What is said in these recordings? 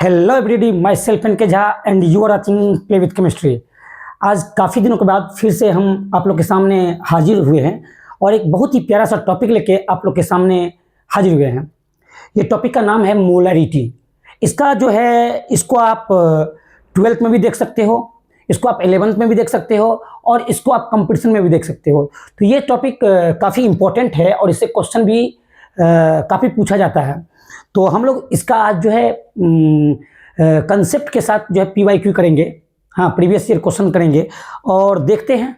Hello everybody, my self N K Jha and you are watching play with chemistry. आज काफ़ी दिनों के बाद फिर से हम आप लोग के सामने हाजिर हुए हैं और एक बहुत ही प्यारा सा टॉपिक लेके आप लोग के सामने हाजिर हुए हैं। ये टॉपिक का नाम है मोलैरिटी। इसका जो है इसको आप 12th में भी देख सकते हो, इसको आप 11th में भी देख सकते हो और इसको आप कंपटीशन में भी देख सकते हो। तो ये टॉपिक काफ़ी इम्पोर्टेंट है और इससे क्वेश्चन भी काफ़ी पूछा जाता है। तो हम लोग इसका आज जो है कंसेप्ट के साथ जो है PYQ करेंगे, हाँ प्रीवियस ईयर क्वेश्चन करेंगे और देखते हैं।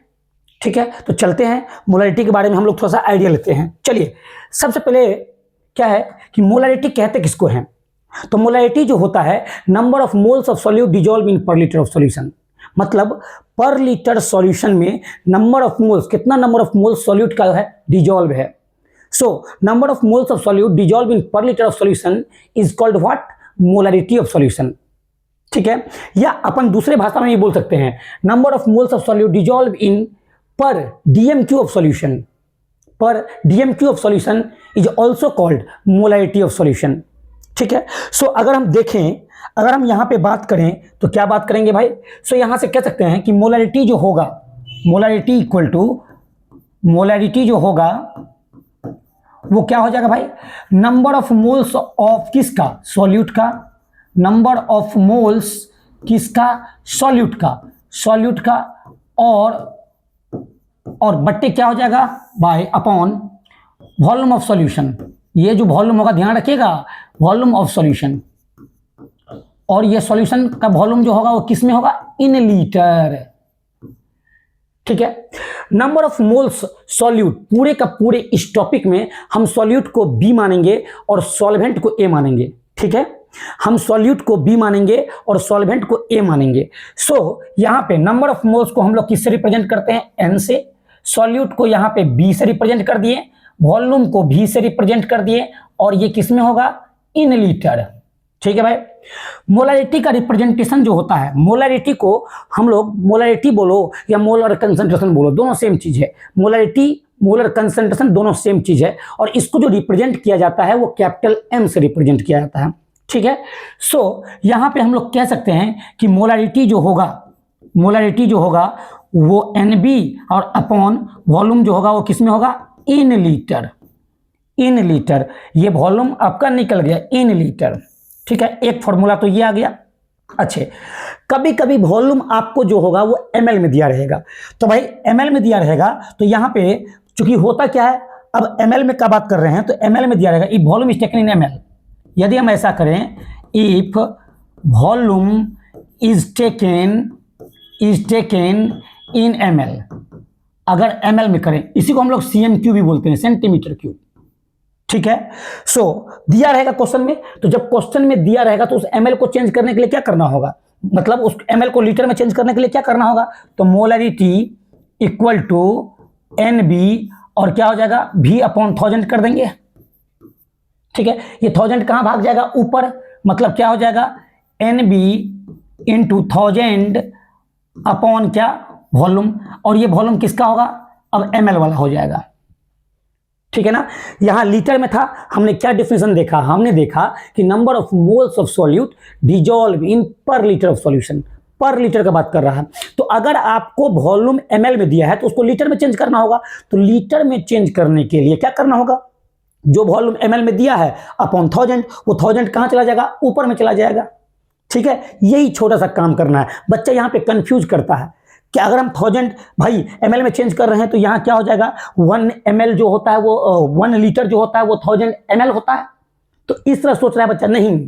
ठीक है, तो चलते हैं मोलैरिटी के बारे में हम लोग थोड़ा सा आइडिया लेते हैं। चलिए, सबसे पहले क्या है कि मोलैरिटी कहते किसको हैं। तो मोलैरिटी जो होता है number of moles of solute dissolve in per litre of solution, मतलब पर लीटर सॉल्यूशन में नंबर ऑफ मोल्स, कितना नंबर ऑफ मोल्स सॉल्यूट का है डिजॉल्व है। So, number of moles of solute dissolved in per liter of solution is called what? Molarity of solution. ठीक है, या अपन दूसरे भाषा में ये बोल सकते हैं number of moles of solute dissolved in per DMQ of solution. Per DMQ of solution is also called molarity of solution. ठीक है, so अगर हम देखें, अगर हम यहाँ पे बात करें तो क्या बात करेंगे भाई। so यहाँ से कह सकते हैं कि मोलैरिटी जो होगा, मोलैरिटी इक्वल टू, मोलैरिटी जो होगा वो क्या हो जाएगा भाई, नंबर ऑफ मोल्स ऑफ किसका, सॉल्यूट का, नंबर ऑफ मोल्स किसका, सॉल्यूट का, सॉल्यूट का और बट्टे क्या हो जाएगा by upon volume of solution. ये जो वॉल्यूम होगा ध्यान रखिएगा, वॉल्यूम ऑफ सॉल्यूशन, और ये सॉल्यूशन का वॉल्यूम जो होगा वो किस में होगा, इन लीटर। ठीक है, नंबर ऑफ मोल्स सॉल्यूट, पूरे का पूरे इस टॉपिक में हम सॉल्यूट को बी मानेंगे और सॉल्वेंट को ए मानेंगे। ठीक है, हम सॉल्यूट को बी मानेंगे और सॉल्वेंट को ए मानेंगे। सो यहां पे नंबर ऑफ मोल्स को हम लोग किससे रिप्रेजेंट करते हैं, एन से, सॉल्यूट को यहां पे बी से रिप्रेजेंट कर दिए, वॉल्यूम को भी से रिप्रेजेंट कर दिए और ये किस में होगा, इन लीटर। ठीक है भाई, मोलैरिटी का रिप्रेजेंटेशन जो होता है, मोलैरिटी को हम लोग मोलैरिटी बोलो या मोलर कंसंट्रेशन बोलो, दोनों सेम चीज है। मोलैरिटी, मोलर कंसंट्रेशन दोनों सेम चीज है और इसको जो रिप्रेजेंट किया जाता है वो कैपिटल एम से रिप्रेजेंट किया जाता है। ठीक है, सो यहां पे हम लोग कह सकते हैं कि मोलैरिटी जो होगा, मोलैरिटी जो होगा वो NB और अपॉन वॉल्यूम जो होगा वो किस में होगा, इन लीटर। इन लीटर, ये वॉल्यूम आपका निकल गया इन लीटर। ठीक है, एक फॉर्मूला तो ये आ गया। अच्छे, कभी कभी वॉल्यूम आपको जो होगा वो ml में दिया रहेगा, तो भाई ml में दिया रहेगा तो यहाँ पे चूंकि होता क्या है, अब ml में क्या बात कर रहे हैं तो ml में दिया रहेगा, if volume is taken in ml। यदि हम ऐसा करें, if volume is taken in ml, अगर ml में करें, इसी को हम लोग CM क्यूब भी बोलते हैं, सेंटीमीटर क्यूब। ठीक है, सो दिया रहेगा क्वेश्चन में, तो जब क्वेश्चन में दिया रहेगा तो उस ml को चेंज करने के लिए क्या करना होगा, मतलब उस ml को लीटर में चेंज करने के लिए क्या करना होगा, तो मोलैरिटी इक्वल टू NB और क्या हो जाएगा, V अपॉन 1000 कर देंगे। ठीक है, ये 1000 कहां भाग जाएगा, ऊपर, मतलब क्या हो जाएगा, NB इंटू 1000 अपॉन क्या, वॉल्यूम, और ये वॉल्यूम किसका होगा, अब ml वाला हो जाएगा। ठीक है ना, यहां लीटर में था, हमने क्या डिफिनेशन देखा, हमने देखा कि number of moles of solute dissolve in per litre of solution, पर लीटर का बात कर रहा है। तो अगर आपको वॉल्यूम ml में दिया है तो उसको लीटर में चेंज करना होगा, तो लीटर में चेंज करने के लिए क्या करना होगा, जो वॉल्यूम ml में दिया है अपॉन 1000, वो 1000 कहां चला जाएगा, ऊपर में चला जाएगा। ठीक है, यही छोटा सा काम करना है। बच्चा यहां पे कंफ्यूज करता है कि अगर हम 1000 भाई ml में चेंज कर रहे हैं तो यहाँ क्या हो जाएगा, 1 ml जो होता है वो 1 लीटर जो होता है वो 1000 ml होता है। तो इस तरह सोच रहा है बच्चा, नहीं,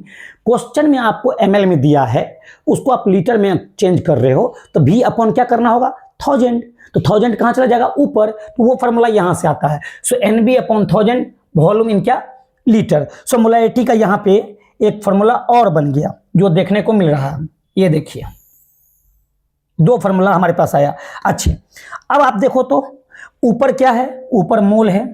क्वेश्चन में आपको ml में दिया है, उसको आप लीटर में चेंज कर रहे हो, तो भी अपॉन क्या करना होगा, 1000, तो 1000 कहाँ चला जाएगा, ऊपर, तो वो फॉर्मूला यहाँ से आता है। सो NB अपॉन 1000 वॉल्यूम इन क्या, लीटर। सो मोलैरिटी का यहाँ पे एक फॉर्मूला और बन गया जो देखने को मिल रहा है, ये देखिए, दो फॉर्मूला हमारे पास आया। अच्छे, अब आप देखो तो ऊपर क्या है, ऊपर मोल है,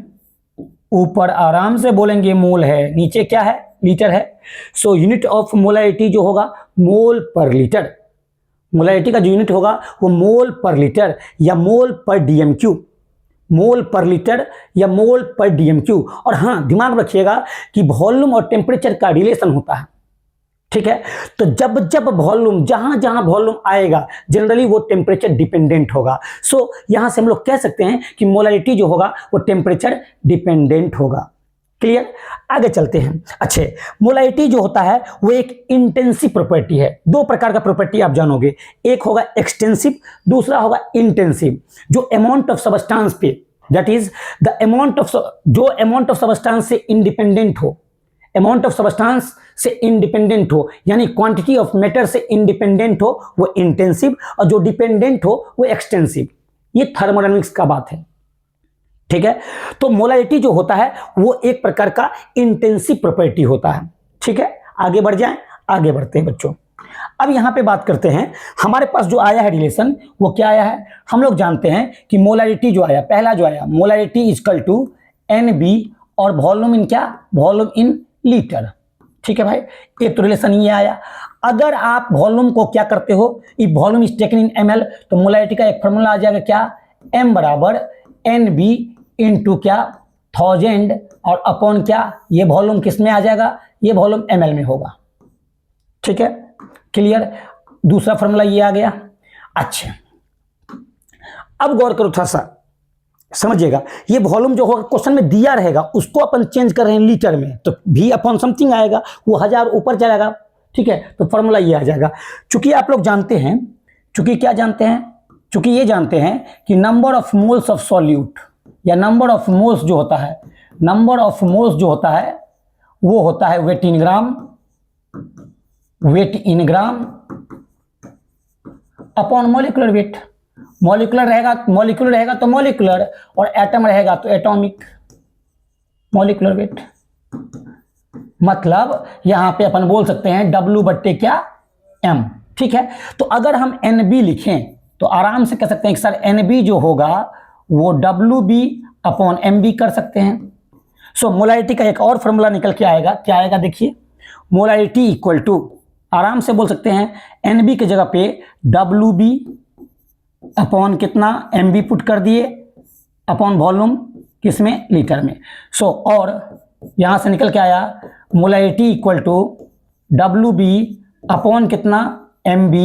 ऊपर आराम से बोलेंगे मोल है, नीचे क्या है, लीटर है। सो यूनिट ऑफ मोलैरिटी जो होगा मोल पर लीटर, मोलैरिटी का जो यूनिट होगा वो मोल पर लीटर या मोल पर DMQ, मोल पर लीटर या मोल पर DMQ। और हाँ, दिमाग रखिएगा कि वॉल्यूम और टेम्परेचर का रिलेशन होता है। ठीक है। तो जब जब वॉल्यूम, जहां जहां वॉल्यूम आएगा जनरली वो टेम्परेचर डिपेंडेंट होगा। सो यहां से हम लोग कह सकते हैं कि मोलैरिटी जो होगा वो टेम्परेचर डिपेंडेंट होगा। क्लियर, आगे चलते हैं। अच्छे, मोलैरिटी जो होता है वो एक इंटेंसिव प्रॉपर्टी है। दो प्रकार का प्रॉपर्टी आप जानोगे, एक होगा एक्सटेंसिव, दूसरा होगा इंटेंसिव। जो अमाउंट ऑफ सबस्टेंस पे, that is the amount of, जो अमाउंट ऑफ सबस्टेंस से इंडिपेंडेंट हो, अमाउंट ऑफ सबस्टेंस से इंडिपेंडेंट हो, यानी क्वांटिटी ऑफ मैटर से इंडिपेंडेंट हो, वो इंटेंसिव, और जो डिपेंडेंट हो वो एक्सटेंसिव। ये थर्मोडायनामिक्स का बात है, ठीक है। तो मोलैरिटी जो होता है वो एक प्रकार का इंटेंसिव प्रॉपर्टी होता है, ठीक है। आगे बढ़ जाएं, आगे बढ़ते हैं बच्चों। अब यहां पे बात करते हैं, हमारे पास जो आया है रिलेशन, वो क्या आया है? हम लोग जानते हैं कि मोलैरिटी जो आया, पहला जो आया, मोलैरिटी इक्वल टू NB और वॉल्यूम इन क्या? वॉल्यूम इन लीटर, ठीक है भाई। एक तो रिलेशन ये आया। अगर आप वॉल्यूम को क्या करते हो, if volume is taken in ml, तो मोलैरिटी का एक फॉर्मूला आ जाएगा क्या? M बराबर NB इंटू क्या? 1000 और अपॉन क्या? ये वॉल्यूम किस में आ जाएगा? ये वॉल्यूम ml में होगा, ठीक है। क्लियर, दूसरा फॉर्मूला ये आ गया। अच्छा, अब गौर करो थोड़ा सा, समझिएगा। ये वॉल्यूम जो होगा क्वेश्चन में दिया रहेगा, उसको अपन चेंज कर रहे हैं लीटर में, तो V अपॉन समथिंग आएगा, वो 1000 ऊपर चलेगा, ठीक है। तो फॉर्मूला ये आ जाएगा। चूंकि आप लोग जानते हैं, चूंकि क्या जानते हैं, चूंकि ये जानते हैं कि number of moles of solute, या नंबर ऑफ मोल्स जो होता है, नंबर ऑफ मोल्स जो होता है वो होता है weight in gram, weight in gram upon molecular weight. Molecular रहेगा, मॉलिक्यूलर रहेगा तो मॉलिक्यूलर, और एटम रहेगा तो एटॉमिक मॉलिक्यूलर वेट। मतलब यहां पे अपन बोल सकते हैं W बट्टे क्या? M, ठीक है। तो अगर हम NB लिखें तो आराम से कह सकते हैं कि सर NB जो होगा वो WB अपॉन MB कर सकते हैं। सो मोलैरिटी का एक और फॉर्मूला निकल के आएगा, क्या आएगा देखिए, मोलैरिटी इक्वल टू, आराम से बोल सकते हैं NB की जगह पे WB अपॉन कितना? MB पुट कर दिए, अपॉन वॉल्यूम किसमें? लीटर में। सो और यहां से निकल के आया molarity equal to WB upon कितना? MB,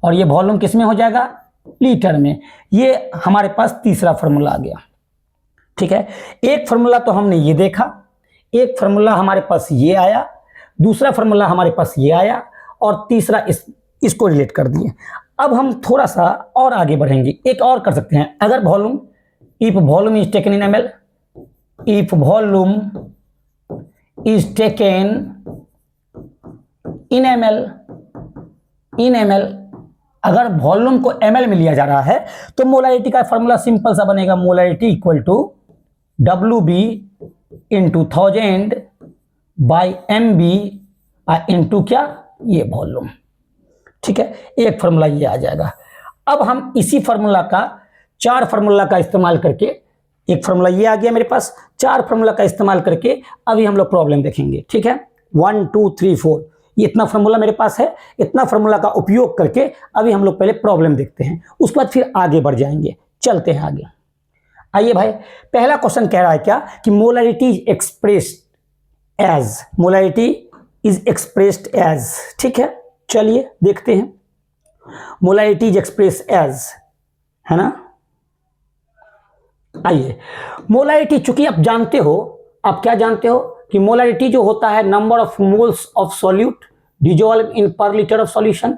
और ये वॉल्यूम किसमें हो जाएगा? लीटर में। ये हमारे पास तीसरा फॉर्मूला आ गया, ठीक है। एक फॉर्मूला तो हमने ये देखा, एक फॉर्मूला हमारे पास ये आया, दूसरा फॉर्मूला हमारे पास ये आया, और तीसरा इसको रिलेट कर दिए। अब हम थोड़ा सा और आगे बढ़ेंगे, एक और कर सकते हैं। अगर volume, if volume is taken in ml, if volume is taken in ml, in ml, अगर वॉल्यूम को ml में लिया जा रहा है तो मोलैरिटी का फॉर्मूला सिंपल सा बनेगा, molarity equal to WB into 1000 by MB into क्या? ये वॉल्यूम, ठीक है। एक फॉर्मूला ये आ जाएगा। अब हम इसी फॉर्मूला का, चार फॉर्मूला का इस्तेमाल करके, एक फॉर्मूला ये आ गया मेरे पास, चार फॉर्मूला का इस्तेमाल करके अभी हम लोग प्रॉब्लम देखेंगे, ठीक है। 1 2 3 4 ये इतना फॉर्मूला मेरे पास है। इतना फॉर्मूला का उपयोग करके अभी हम लोग पहले प्रॉब्लम देखते हैं, उसके बाद फिर आगे बढ़ जाएंगे। चलते हैं आगे। आइए भाई, पहला क्वेश्चन कह रहा है क्या कि molarity is expressed as, molarity is expressed as, ठीक है। चलिए देखते हैं, मोलैरिटी इज एक्सप्रेस एज, है ना। आइए, मोलैरिटी, चूंकि आप जानते हो, आप क्या जानते हो कि मोलैरिटी जो होता है number of moles of solute dissolve in per litre of solution,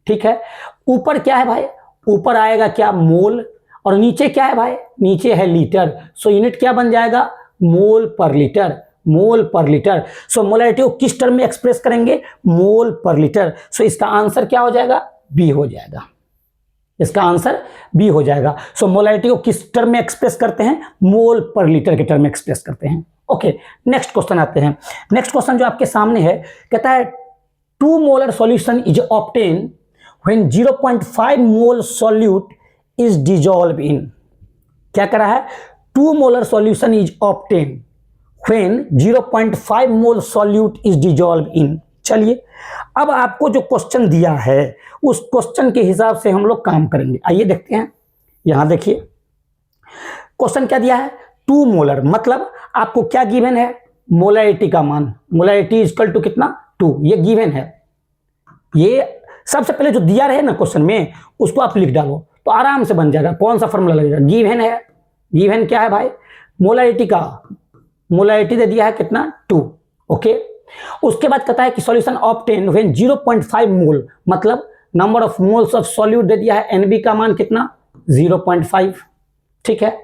ठीक है। ऊपर क्या है भाई? ऊपर आएगा क्या? मोल, और नीचे क्या है भाई? नीचे है लीटर। सो यूनिट क्या बन जाएगा? मोल पर लीटर, मोल पर लीटर। सो मोलैरिटी को किस टर्म में एक्सप्रेस करेंगे? मोल पर लीटर। सो इसका आंसर क्या हो जाएगा? बी हो जाएगा, इसका आंसर बी हो जाएगा। सो मोलैरिटी को किस टर्म में एक्सप्रेस करते हैं? मोल पर लीटर के टर्म में एक्सप्रेस करते हैं। ओके, नेक्स्ट क्वेश्चन आते हैं। नेक्स्ट क्वेश्चन जो आपके सामने है, कहता है 2 molar solution is obtain when 0.5 mole solute is dissolve इन। क्या कह रहा है? 2 molar solution is obtain when 0.5 mole solute is dissolve इन। चलिए, अब आपको जो क्वेश्चन दिया है उस क्वेश्चन के हिसाब से हम लोग काम करेंगे। आइए देखते हैं, यहां देखिए क्वेश्चन क्या दिया है? 2 मोलर, मतलब आपको क्या गिवन है? मोलैरिटी का मान, मोलैरिटी इक्वल टू कितना? 2, ये गिवन है। ये सबसे पहले जो दिया रहे ना क्वेश्चन में उसको आप लिख डालो तो आराम से बन जाएगा। कौन सा फॉर्मूला लगेगा, गिवन है, गिवन क्या है भाई, मोलैरिटी का, मोलैरिटी दे दिया है कितना 2, ओके। उसके बाद कहता है कि सॉल्यूशन ऑब्टेन व्हेन 0.5 मोल, मतलब number of moles of solute दे दिया है, एनबी का मान कितना 0.5, ठीक है।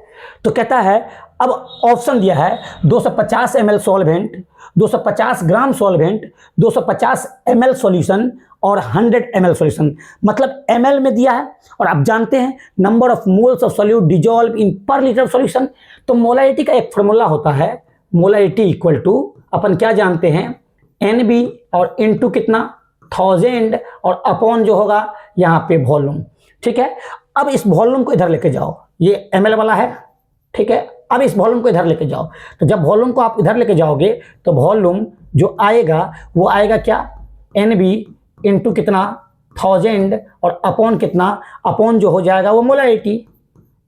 तो कहता है अब ऑप्शन दिया है 250 ml सॉल्वेंट, 250 ग्राम सॉल्वेंट, 250 ml सॉल्यूशन और 100 ml सॉल्यूशन, मतलब ml में दिया है। और आप जानते हैं number of moles of solute dissolve in per litre of solution, तो मोलैरिटी का एक फॉर्मूला होता है, मोलैरिटी इक्वल टू अपन क्या जानते हैं NB और इनटू कितना 1000 और अपॉन जो होगा यहाँ पे वॉल्यूम, ठीक है। अब इस वॉल्यूम को इधर लेके जाओ, ये ml वाला है, ठीक है। अब इस वॉल्यूम को इधर लेके जाओ, तो जब वॉल्यूम को आप इधर लेके जाओगे तो वॉल्यूम जो आएगा वो आएगा क्या NB इंटू कितना 1000 और अपॉन कितना, अपॉन जो हो जाएगा वो मोलैरिटी।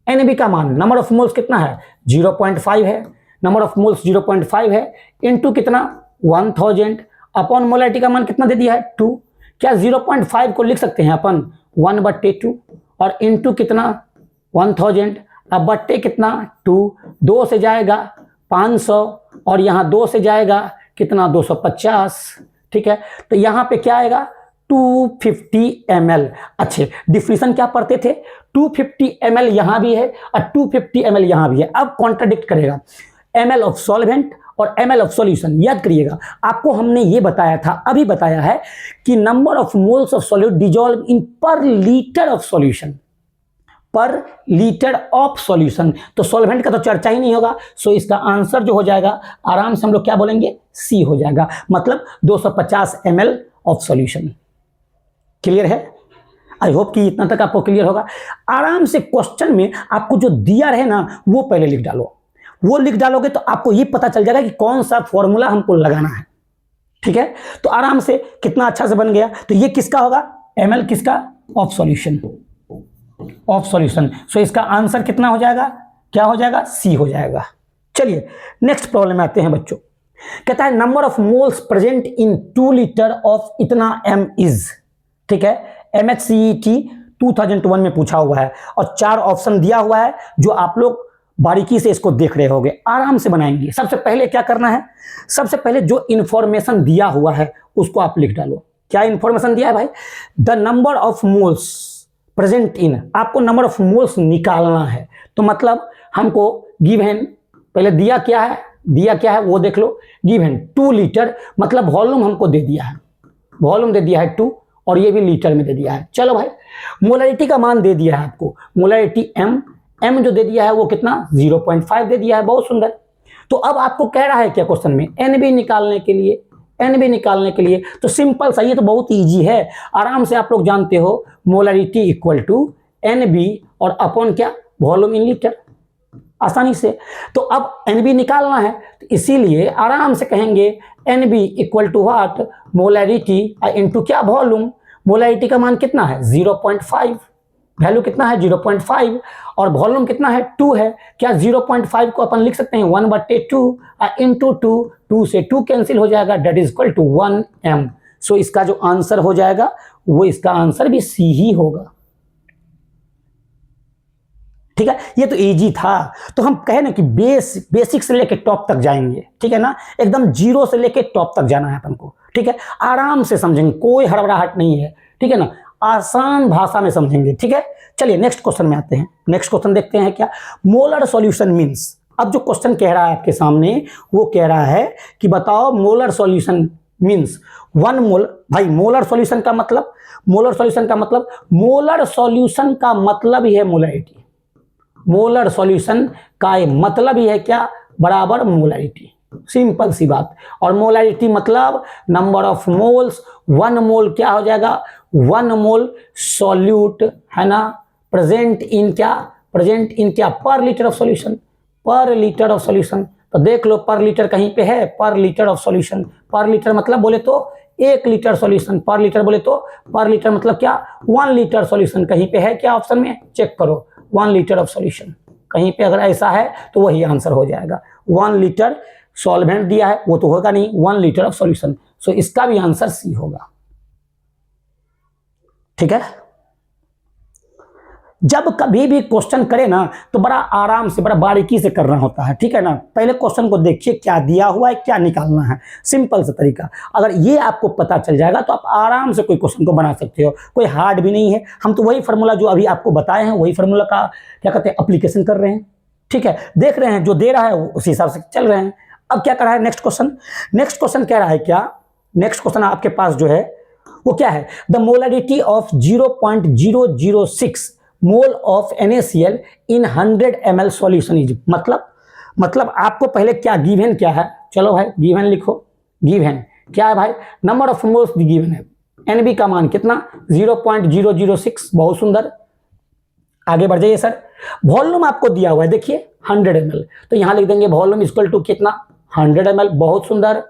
NB का मान नंबर ऑफ मोल्स कितना है 0.5 है, नंबर ऑफ मोल्स 0.5 है, इंटू कितना 1000 अपॉन मोलैरिटी का मान कितना दे दिया है 2। क्या 0.5 को लिख सकते हैं अपन 1/2 और इंटू कितना 1000, अब बट्टे कितना 2, 2 से जाएगा 500 और यहाँ 2 से जाएगा कितना 250, ठीक है। तो यहाँ पे क्या आएगा 250 ml। अच्छे डिफिनेशन क्या पढ़ते थे, 250 ml यहाँ भी है और 250 ml यहाँ भी है। अब कॉन्ट्राडिक्ट करेगा ml ऑफ सॉल्वेंट और ml ऑफ सॉल्यूशन। याद करिएगा आपको हमने ये बताया था, अभी बताया है कि number of moles of solute dissolve in per litre of solution, पर लीटर ऑफ सॉल्यूशन। तो सॉल्वेंट का तो चर्चा ही नहीं होगा, सो इसका आंसर जो हो जाएगा आराम से हम लोग क्या बोलेंगे सी हो जाएगा, मतलब 250 ml ऑफ सॉल्यूशन। क्लियर है, आई होप कि इतना तक आपको क्लियर होगा। आराम से क्वेश्चन में आपको जो दिया रहे ना वो पहले लिख डालो, वो लिख डालोगे तो आपको ये पता चल जाएगा कि कौन सा फॉर्मूला हमको लगाना है, ठीक है। तो आराम से कितना अच्छा से बन गया। तो ये किसका होगा ml, किसका ऑफ सॉल्यूशन, ऑफ सॉल्यूशन। सो इसका आंसर कितना हो जाएगा, क्या हो जाएगा सी हो जाएगा। चलिए नेक्स्ट प्रॉब्लम में आते हैं बच्चों। कहता है number of moles present in 2 litre of इतना m इज, ठीक है। MHCET 2001 में पूछा हुआ है और 4 ऑप्शन दिया हुआ है जो आप लोग बारीकी से इसको देख रहे होंगे, आराम से बनाएंगे। सबसे पहले क्या करना है, सबसे पहले जो इंफॉर्मेशन दिया हुआ है उसको आप लिख डालो। क्या इंफॉर्मेशन दिया है भाई, the number of moles present in, आपको नंबर ऑफ मोल्स निकालना है। तो मतलब हमको गिवन पहले दिया क्या है, दिया क्या है वो देख लो। गिवन 2 लीटर, मतलब वॉल्यूम हमको दे दिया है, वॉल्यूम दे दिया है 2 और ये भी लीटर में दे दिया है। चलो भाई मोलैरिटी का मान दे दिया है आपको, मोलैरिटी m जो दे दिया है वो कितना 0.5 दे दिया है, बहुत सुंदर। तो अब आपको कह रहा है क्या क्वेश्चन में NB निकालने के लिए, NB निकालने के लिए तो सिंपल सा, ये तो बहुत इजी है, आराम से आप लोग जानते हो मोलैरिटी इक्वल टू NB और अपॉन क्या वॉल्यूम इन लीटर, आसानी से। तो अब NB निकालना है तो इसीलिए आराम से कहेंगे NB equal to what molarity into क्या वॉल्यूम। मोलैरिटी का मान कितना है 0.5, वैल्यू कितना है 0.5 और वॉल्यूम कितना है 2 है। क्या 0.5 को अपन लिख सकते हैं 1/2 इंटू 2 से 2 कैंसिल हो जाएगा, that is equal to 1m। So इसका जो आंसर हो जाएगा वो इसका आंसर भी सी ही होगा, ठीक है। ये तो इजी था, तो हम कहे ना कि बेसिक से लेके टॉप तक जाएंगे, ठीक है ना, एकदम जीरो से लेके टॉप तक जाना है अपन को, ठीक है। आराम से समझेंगे, कोई हड़बड़ाहट नहीं है, ठीक है ना, आसान भाषा में समझेंगे, ठीक है। चलिए नेक्स्ट क्वेश्चन में आते हैं। नेक्स्ट क्वेश्चन देखते हैं क्या, मोलर सॉल्यूशन मींस। अब जो क्वेश्चन कह रहा है आपके सामने वो कह रहा है कि बताओ मोलर सॉल्यूशन मींस 1 मोल। भाई मोलर सॉल्यूशन का मतलब, मोलर सॉल्यूशन का मतलब, मोलर सॉल्यूशन का मतलब ही है मोलैरिटी, मोलर सॉल्यूशन का मतलब ही है क्या बराबर मोलैरिटी, सिंपल सी बात। और मोलैरिटी मतलब नंबर ऑफ मोल्स, 1 मोल क्या हो जाएगा 1 मोल सॉल्यूट है ना, प्रेजेंट इन क्या, प्रेजेंट इन क्या पर लीटर ऑफ सॉल्यूशन, पर लीटर ऑफ सॉल्यूशन। तो देख लो पर लीटर कहीं पे है, पर लीटर ऑफ सॉल्यूशन, पर लीटर मतलब बोले तो 1 लीटर सॉल्यूशन, पर लीटर बोले तो पर लीटर मतलब क्या 1 लीटर सॉल्यूशन कहीं पे है क्या ऑप्शन में, चेक करो 1 लीटर ऑफ सॉल्यूशन कहीं पे अगर ऐसा है तो वही आंसर हो जाएगा। 1 लीटर सॉल्वेंट दिया है वो तो होगा नहीं, 1 लीटर ऑफ सॉल्यूशन, सो इसका भी आंसर सी होगा। ठीक है। जब कभी भी क्वेश्चन करे ना तो बड़ा आराम से, बड़ा बारीकी से करना होता है, ठीक है ना। पहले क्वेश्चन को देखिए क्या दिया हुआ है, क्या निकालना है, सिंपल सा तरीका। अगर ये आपको पता चल जाएगा तो आप आराम से कोई क्वेश्चन को बना सकते हो, कोई हार्ड भी नहीं है। हम तो वही फार्मूला जो अभी आपको बताए हैं, वही फार्मूला का क्या कहते हैं एप्लीकेशन कर रहे हैं, ठीक है। देख रहे हैं जो दे रहा है उसी हिसाब से चल रहे हैं। अब क्या कर रहा है नेक्स्ट क्वेश्चन, नेक्स्ट क्वेश्चन कह रहा है क्या, नेक्स्ट क्वेश्चन आपके पास जो है वो क्या है, the molarity of 0.006 mole of NaCl in 100 ml solution is, मतलब आपको पहले क्या गिवन क्या है, चलो भाई गिवन लिखो। गिवन क्या है भाई, नंबर ऑफ मोल्स गिवन है, Nb का मान कितना 0.006, बहुत सुंदर। आगे बढ़ जाइए सर। वॉल्यूम आपको दिया हुआ है देखिए 100 ml, तो यहां लिख देंगे वॉल्यूम इक्वल टू कितना 100 ml, बहुत सुंदर।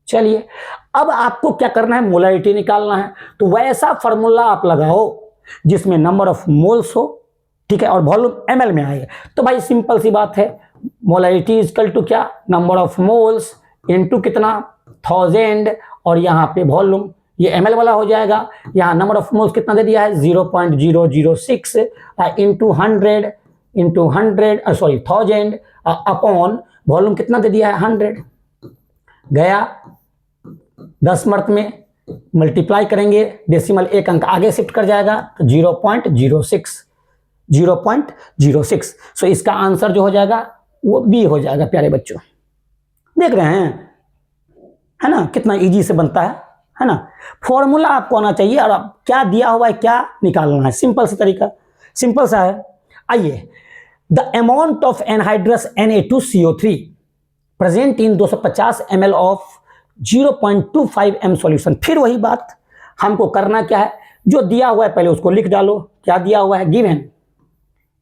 चलिए अब आपको क्या करना है, मोलरिटी निकालना है। तो वैसा फॉर्मूला आप लगाओ जिसमें नंबर ऑफ मोल्स हो, ठीक है, और वॉल्यूम ml में आए। तो भाई सिंपल सी बात है, मोलरिटी इक्वल टू क्या, नंबर ऑफ मोल्स इनटू कितना 1000, और यहाँ पे वॉल्यूम ये ml वाला हो जाएगा। यहाँ नंबर ऑफ मोल्स कितना दे दिया है 0.006 इंटू 100 सॉरी 1000 अपॉन वॉल्यूम कितना दे दिया है 100। गया 10 मर्त में मल्टीप्लाई करेंगे, डेसिमल एक अंक आगे शिफ्ट कर जाएगा तो 0.06। सो इसका आंसर जो हो जाएगा वो बी हो जाएगा। प्यारे बच्चों देख रहे हैं, है ना, कितना इजी से बनता है ना। फॉर्मूला आपको आना चाहिए और आप क्या दिया हुआ है क्या निकालना है, सिंपल सा तरीका, सिंपल सा है। आइए, the amount of anhydrous Na2CO3 present in 250 ml of 0.25 m solution. फिर वही बात, हमको करना क्या है, जो दिया हुआ है पहले उसको लिख डालो। क्या दिया हुआ है,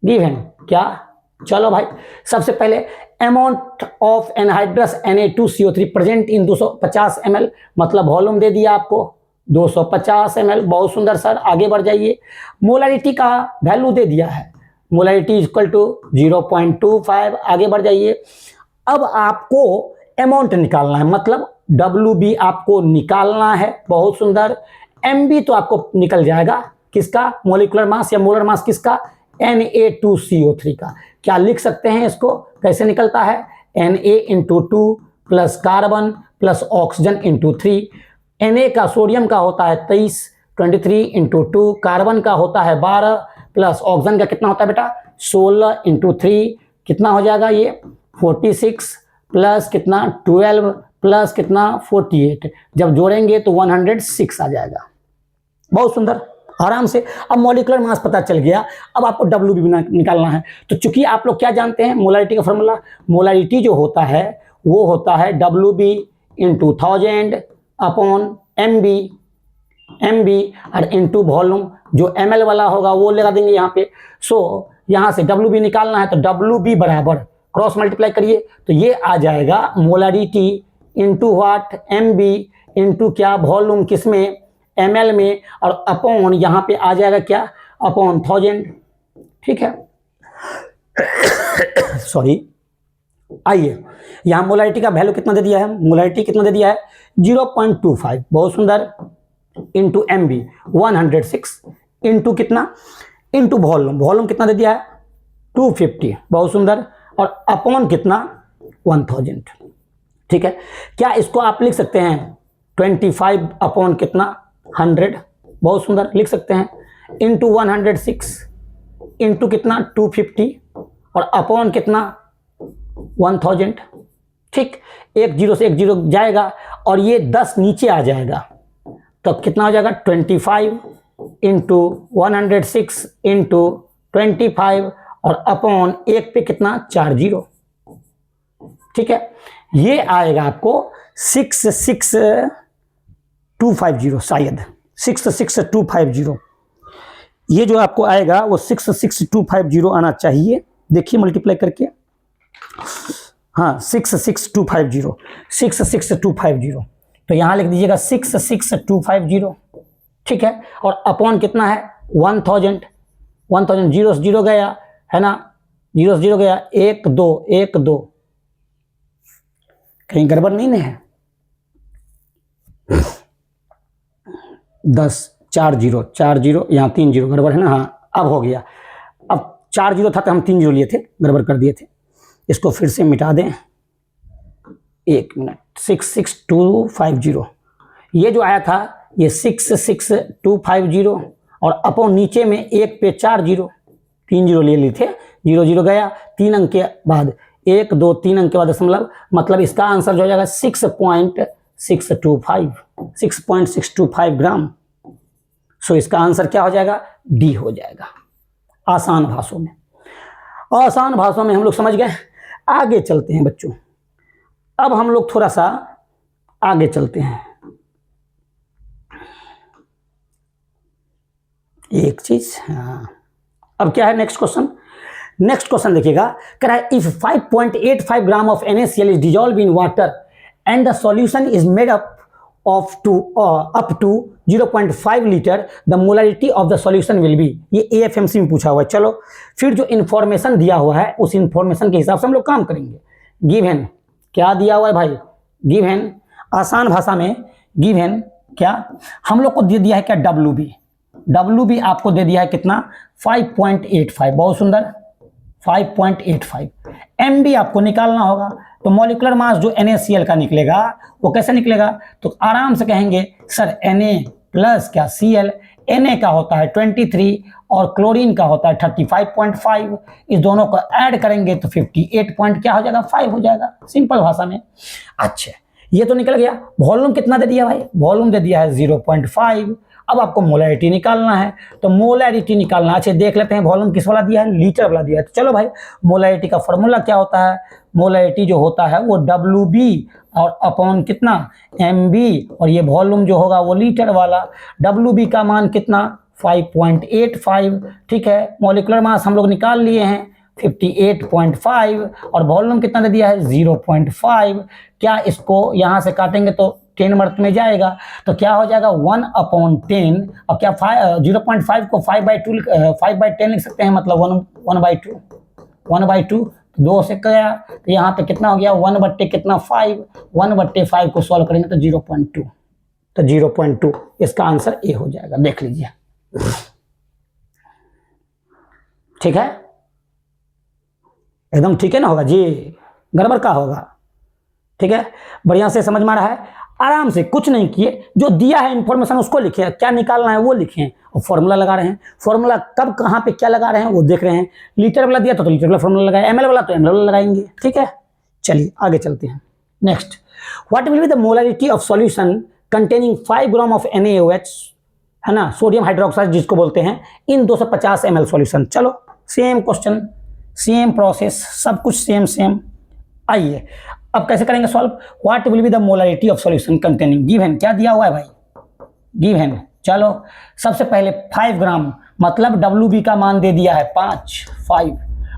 गिवन क्या, चलो भाई सबसे पहले amount of anhydrous Na2CO3 present in 250 ml, मतलब वॉल्यूम दे दिया आपको 250 ml, बहुत सुंदर सर। आगे बढ़ जाइए, मोलरिटी का वैल्यू दे दिया है, मोलरिटी इक्वल टू 0.25। आगे बढ़ जाइए, अब आपको अमाउंट निकालना है, मतलब WB आपको निकालना है, बहुत सुंदर। MB तो आपको निकल जाएगा, किसका, मोलिकुलर मास या मोलर मास किसका, Na2CO3 का। क्या लिख सकते हैं इसको, कैसे निकलता है, Na into 2 plus carbon plus oxygen into 3। Na का सोडियम का होता है 23 इंटू 2, कार्बन का होता है 12 प्लस ऑक्सीजन का कितना होता है बेटा 16 इंटू 3, कितना हो जाएगा ये 46 प्लस कितना 12 प्लस कितना 48, जब जोड़ेंगे तो 106 आ जाएगा। बहुत सुंदर, आराम से। अब मॉलिक्यूलर मास पता चल गया, अब आपको WB निकालना है। तो चूंकि आप लोग क्या जानते हैं मोलरिटी का फॉर्मूला, मोलरिटी जो होता है वो होता है WB इंटू 1000 अपॉन MB और इंटू वॉल्यूम, जो ml वाला होगा वो लगा देंगे यहाँ पे। सो यहाँ से WB निकालना है तो WB बराबर क्रॉस मल्टीप्लाई करिए तो ये आ जाएगा molarity into what MB into क्या वॉल्यूम किसमें ml में, और अपॉन यहाँ पे आ जाएगा क्या अपॉन 1000, ठीक है। सॉरी, आइए यहाँ मोलरिटी का वैल्यू कितना दे दिया है, मोलरिटी कितना दे दिया है 0.25, बहुत सुंदर, इंटू MB 106 इंटू कितना इंटू वॉल्यूम कितना दे दिया है 250, बहुत सुंदर, और अपॉन कितना 1000, ठीक है। क्या इसको आप लिख सकते हैं 25 अपॉन कितना 100, बहुत सुंदर लिख सकते हैं, इंटू 106 इंटू कितना 250 और अपॉन कितना 1000, ठीक। एक जीरो से एक जीरो जाएगा और ये 10 नीचे आ जाएगा तो कितना हो जाएगा 25 इंटू 106 इंटू 25 और अपॉन एक पे कितना 40, ठीक है। ये आएगा आपको 66250, शायद 66250, ये जो आपको आएगा वो 66250 आना चाहिए। देखिए मल्टीप्लाई करके, हाँ 66250, तो यहाँ लिख दीजिएगा 66250, ठीक है। और अपॉन कितना है 1000 जीरो से जीरो गया है ना, जीरो से जीरो गया 1 2, कहीं गड़बड़ नहीं है, 10 4 जीरो, 4 जीरो, यहाँ 3 जीरो गड़बड़ है ना, हाँ अब हो गया। अब 4 जीरो था तो हम 3 जीरो लिए थे, गड़बड़ कर दिए थे, इसको फिर से मिटा दें। 1 मिनट, 66250, ये जो आया था ये 66250 और अपॉन नीचे में 1 पे 4 जीरो, 3 जीरो ले लिए थे, 0 0 गया, 3 अंक के बाद 1 2 3 अंक के बाद दशमलव, मतलब इसका आंसर जो हो जाएगा 6.625 ग्राम। सो इसका आंसर क्या हो जाएगा, डी हो जाएगा। आसान भाषाओं में, आसान भाषाओं में हम लोग समझ गए। आगे चलते हैं बच्चों, अब हम लोग थोड़ा सा आगे चलते हैं। एक चीज, हाँ अब क्या है नेक्स्ट क्वेश्चन। नेक्स्ट क्वेश्चन देखिएगा, कह रहा है if 5.85 gram of NaCl is dissolve in water and the solution is made up to 0.5 litre, the molarity of the solution will be. ये AFMC में पूछा हुआ है। चलो फिर जो इन्फॉर्मेशन दिया हुआ है उस इन्फॉर्मेशन के हिसाब से हम लोग काम करेंगे। गिवन क्या दिया हुआ है भाई, गिवन आसान भाषा में गिवन क्या हम लोग को दे दिया है क्या, WB आपको दे दिया है कितना 5.85, बहुत सुंदर 5.85। MB आपको निकालना होगा, तो मॉलिक्यूलर मास जो NaCl का निकलेगा वो कैसे निकलेगा, तो आराम से कहेंगे सर Na प्लस क्या Cl, Na का होता है 23 और क्लोरीन का होता है 35.5, इस दोनों को ऐड करेंगे तो 58 पॉइंट क्या हो जाएगा 5 हो जाएगा, सिंपल भाषा में। अच्छा ये तो निकल गया। वॉल्यूम कितना दे दिया भाई, वॉल्यूम दे दिया है 0.5। अब आपको मोलैरिटी निकालना है, तो मोलैरिटी निकालना, अच्छा देख लेते हैं वॉल्यूम किस वाला दिया है, लीटर वाला दिया है। तो चलो भाई मोलैरिटी का फॉर्मूला क्या होता है, मोलैरिटी जो होता है वो WB और अपॉन कितना MB, और ये वॉल्यूम जो होगा वो लीटर वाला। WB का मान कितना 5.85, ठीक है। मॉलिक्यूलर मास हम लोग निकाल लिए हैं 58.5 और वॉल्यूम कितना दे दिया है 0.5। क्या इसको यहाँ से काटेंगे तो 10 मर्त में जाएगा, तो क्या हो जाएगा 1/10। और क्या 0.5 को 5/10 लिख सकते हैं, मतलब 1/2 2 से गया, तो यहाँ पे कितना हो गया 1/5 कितना 5, 1/5 को सॉल्व करेंगे तो 0.2, तो 0.2 इसका आंसर ए हो जाएगा। देख लीजिए, ठीक है, एकदम ठीक है ना, होगा जी, गड़बड़ का होगा, ठीक है। बढ़िया से समझ में आ रहा है, आराम से कुछ नहीं किए, जो दिया है इंफॉर्मेशन उसको लिखे, क्या निकालना है वो लिखे और फॉर्मूला लगा रहे हैं। फॉर्मूला कब कहाँ पे क्या लगा रहे हैं वो देख रहे हैं। लीटर वाला दिया तो लीटर वाला फॉर्मूला लगाए, ML वाला तो ML वाला लगाएंगे, ठीक है। चलिए आगे चलते हैं। Next, what will be the molarity of solution containing 5 gram of NaOH, है ना, सोडियम हाइड्रोक्साइड जिसको बोलते हैं, इन 250 ml सॉल्यूशन। चलो सेम क्वेश्चन, सेम प्रोसेस, सब कुछ सेम। आइए अब कैसे करेंगे solve. What will be the molarity of solution containing, given क्या दिया हुआ है भाई, गिवन। चलो सबसे पहले 5 ग्राम, मतलब WB का मान दे दिया है 5।